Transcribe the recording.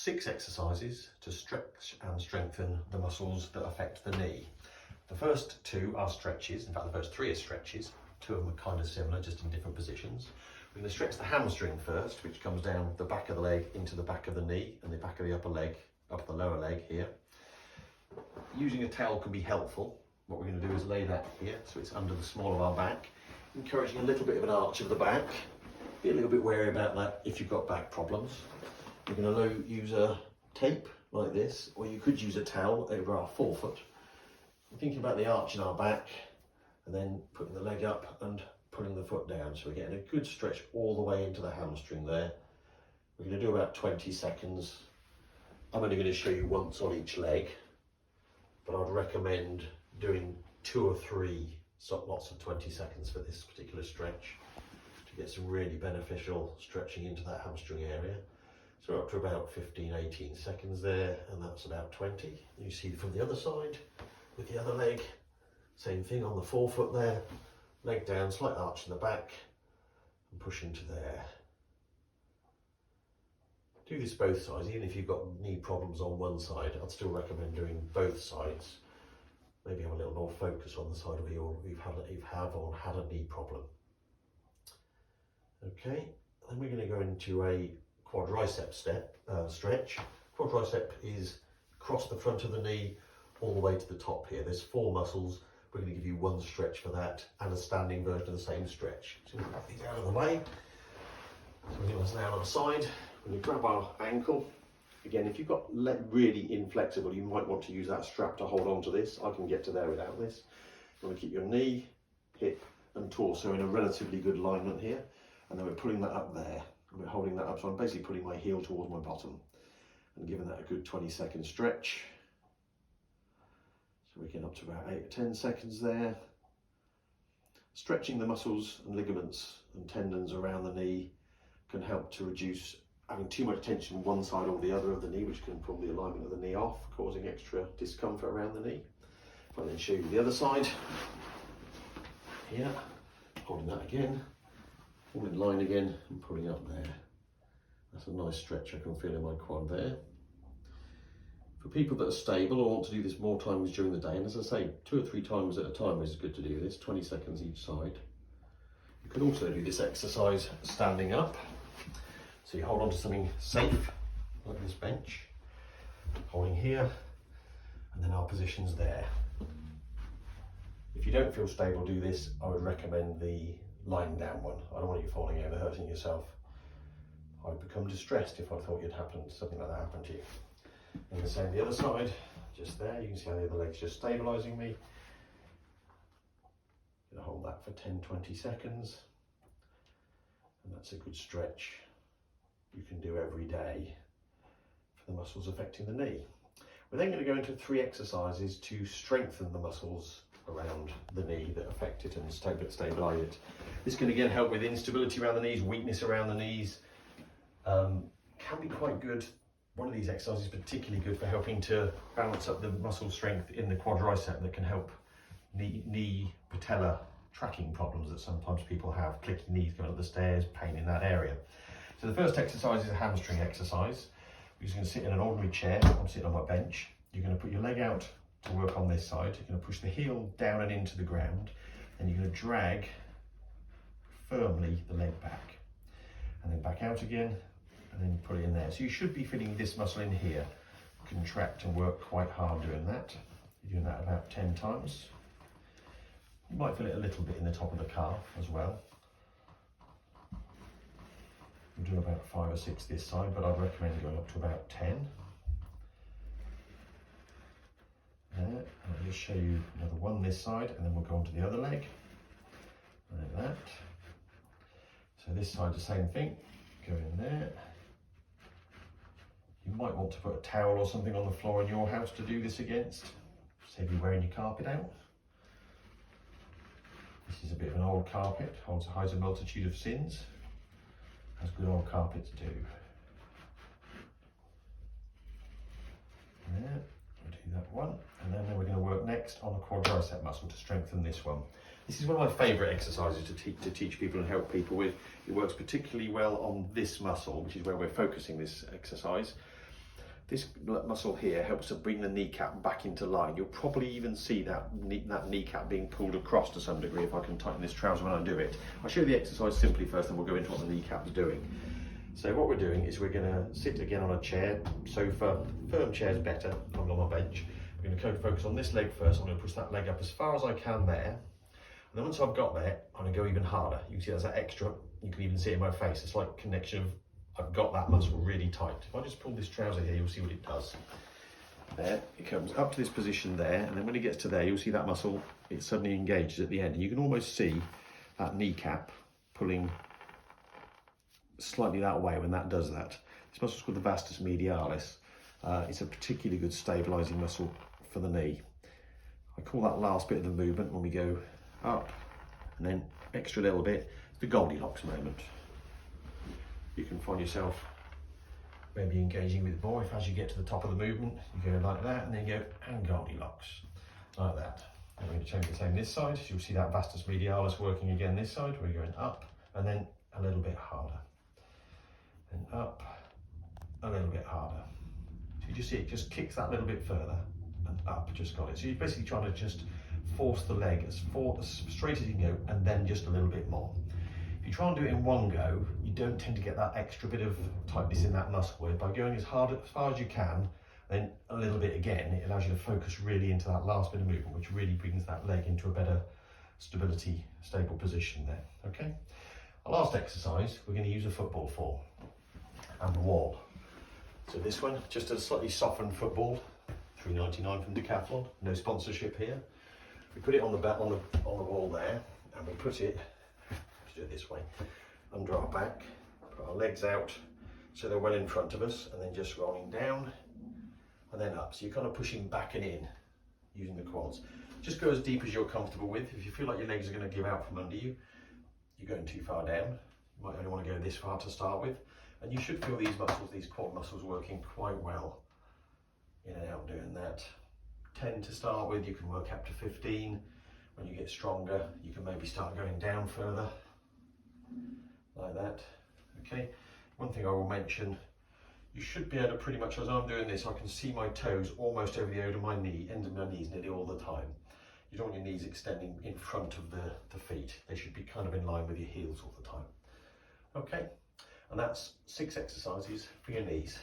6 exercises to stretch and strengthen the muscles that affect the knee. The first 2 are stretches, in fact the first 3 are stretches. 2 of them are kind of similar, just in different positions. We're going to stretch the hamstring first, which comes down the back of the leg into the back of the knee and the back of the upper leg, up the lower leg here. Using a towel can be helpful. What we're going to do is lay that here so it's under the small of our back, encouraging a little bit of an arch of the back. Be a little bit wary about that if you've got back problems. We're going to use a tape like this, or you could use a towel over our forefoot. We're thinking about the arch in our back and then putting the leg up and pulling the foot down. So we're getting a good stretch all the way into the hamstring there. We're going to do about 20 seconds. I'm only going to show you once on each leg, but I'd recommend doing 2 or 3 lots of 20 seconds for this particular stretch to get some really beneficial stretching into that hamstring area. So we're up to about 15-18 seconds there, and that's about 20. You see from the other side with the other leg, same thing on the forefoot there, leg down, slight arch in the back, and push into there. Do this both sides. Even if you've got knee problems on one side, I'd still recommend doing both sides. Maybe have a little more focus on the side where you've had a knee problem. Okay, then we're going to go into a quadricep stretch. Quadricep is across the front of the knee all the way to the top here. There's 4 muscles. We're going to give you 1 stretch for that and a standing version of the same stretch. So we'll have these out of the way. So we're going to lay on our side. We're going to grab our ankle. Again, if you've got really inflexible, you might want to use that strap to hold on to this. I can get to there without this. You want to keep your knee, hip and torso in a relatively good alignment here. And then we're pulling that up there. We're holding that up, so I'm basically putting my heel towards my bottom and giving that a good 20-second stretch. So we're getting up to about 8 or 10 seconds there. Stretching the muscles and ligaments and tendons around the knee can help to reduce having too much tension on one side or the other of the knee, which can pull the alignment of the knee off, causing extra discomfort around the knee. If I then show you the other side, here, holding that again, all in line again and pulling up there. That's a nice stretch I can feel in my quad there. For people that are stable or want to do this more times during the day, and as I say, 2 or 3 times at a time is good to do this, 20 seconds each side. You can also do this exercise standing up. So you hold on to something safe, like this bench, holding here, and then our positions there. If you don't feel stable, do this. I would recommend the lying down one. I don't want you falling over, hurting yourself. I'd become distressed if I thought something like that happened to you. And the same the other side, just there. You can see how the other leg's just stabilising me. I'm going to hold that for 10-20 seconds. And that's a good stretch you can do every day for the muscles affecting the knee. We're then going to go into 3 exercises to strengthen the muscles around the knee that affect it and stabilise it. This can again help with instability around the knees, weakness around the knees. Can be quite good. One of these exercises is particularly good for helping to balance up the muscle strength in the quadricep that can help knee patella tracking problems that sometimes people have, clicky knees going up the stairs, pain in that area. So the first exercise is a hamstring exercise. You're just going to sit in an ordinary chair. I'm sitting on my bench. You're going to put your leg out to work on this side. You're going to push the heel down and into the ground, and you're going to drag firmly the leg back, and then back out again, and then put it in there. So you should be feeling this muscle in here contract and work quite hard doing that. You're doing that about 10 times. You might feel it a little bit in the top of the calf as well. I'm doing about 5 or 6 this side, but I'd recommend going up to about 10. There, and I'll just show you another one this side, and then we'll go on to the other leg. Like that. So this side, the same thing. Go in there. You might want to put a towel or something on the floor in your house to do this against. Save you wearing your carpet out. This is a bit of an old carpet, hides a multitude of sins, as good old carpets do. There, we'll do that one, and then we're going to work next on the quadricep muscle to strengthen this one. This is one of my favourite exercises to teach people and help people with. It works particularly well on this muscle, which is where we're focusing this exercise. This muscle here helps to bring the kneecap back into line. You'll probably even see that kneecap being pulled across to some degree if I can tighten this trouser when I do it. I'll show you the exercise simply first, and we'll go into what the kneecap's doing. So what we're doing is we're going to sit again on a chair, sofa, firm chair's better, I'm on my bench. We're going to focus on this leg first. I'm going to push that leg up as far as I can there. And then once I've got there, I'm going to go even harder. You can see there's that extra, you can even see it in my face. It's like connection of, I've got that muscle really tight. If I just pull this trouser here, you'll see what it does. There, it comes up to this position there, and then when it gets to there, you'll see that muscle, it suddenly engages at the end. And you can almost see that kneecap pulling slightly that way when that does that. This muscle is called the vastus medialis. It's a particularly good stabilising muscle for the knee. I call that last bit of the movement when we go up and then extra little bit, the Goldilocks moment. You can find yourself maybe engaging with more if as you get to the top of the movement, you go like that and then you go and Goldilocks, like that. And we're going to change the same this side. You'll see that vastus medialis working again this side. We're going up and then a little bit harder. And up, a little bit harder. So you just see it just kicks that little bit further and up, just got it. So you're basically trying to just force the leg as straight as you can go and then just a little bit more. If you try and do it in one go, you don't tend to get that extra bit of tightness in that muscle. By going as far as you can, then a little bit again, it allows you to focus really into that last bit of movement, which really brings that leg into a better stability, stable position there, okay? Our last exercise, we're going to use a football for, and the wall. So this one, just a slightly softened football, $3.99 from Decathlon, no sponsorship here. We put it on the wall there, and we put it, let's do it this way, under our back, put our legs out so they're well in front of us, and then just rolling down and then up. So you're kind of pushing back and in using the quads. Just go as deep as you're comfortable with. If you feel like your legs are going to give out from under you, you're going too far down. You might only want to go this far to start with. And you should feel these muscles, these quad muscles, working quite well in and out doing that. 10 to start with, you can work up to 15. When you get stronger, you can maybe start going down further, like that. Okay, one thing I will mention, you should be able to pretty much, as I'm doing this, I can see my toes almost over the end of my knees nearly all the time. You don't want your knees extending in front of the feet. They should be kind of in line with your heels all the time. Okay, and that's 6 exercises for your knees.